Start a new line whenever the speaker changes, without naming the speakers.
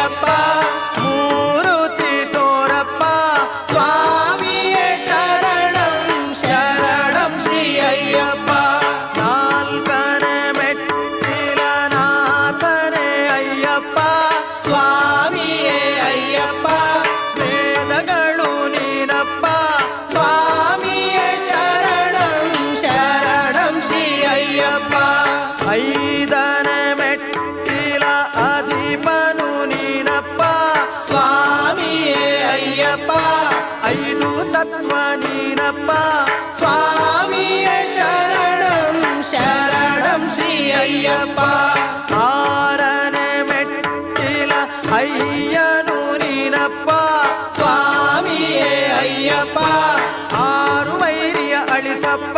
ಅಯ್ಯಪ್ಪ ಮೂರುತಿ ತೋರಪ್ಪ ಸ್ವಾಮಿಯೇ ಶರಣಂ ಶರಣಂ ಶ್ರೀ ಅಯ್ಯಪ್ಪ ನಾಲ್ಕನೇ ಮೆಟ್ಟಿಲ ನಾಥನೇ ಅಯ್ಯಪ್ಪ ಸ್ವಾಮಿಯೇ ಅಯ್ಯಪ್ಪ ವೇದಗಳು ನೀನಪ್ಪ ಸ್ವಾಮಿಯೇ ಶರಣಂ ಶರಣಂ ಶ್ರೀ ಅಯ್ಯಪ್ಪ ಐದನೇ ಮೆಟ್ಟಿಲ ಅಧಿಪನು ನೀನಪ್ಪ ಸ್ವಾಮಿಯೇ ಅಯ್ಯಪ್ಪ ಐದು ತತ್ವ ನೀನಪ್ಪ ಸ್ವಾಮಿಯೇ ಶರಣಂ ಶರಣಂ ಶ್ರೀ ಅಯ್ಯಪ್ಪ ಆರನೇ ಮೆಟ್ಟಿಲ ಅಯ್ಯನು ನೀನಪ್ಪ ಸ್ವಾಮಿಯೇ ಅಯ್ಯಪ್ಪ ಆರು ವೈರಿಯ ಅಳಿಸಪ್ಪ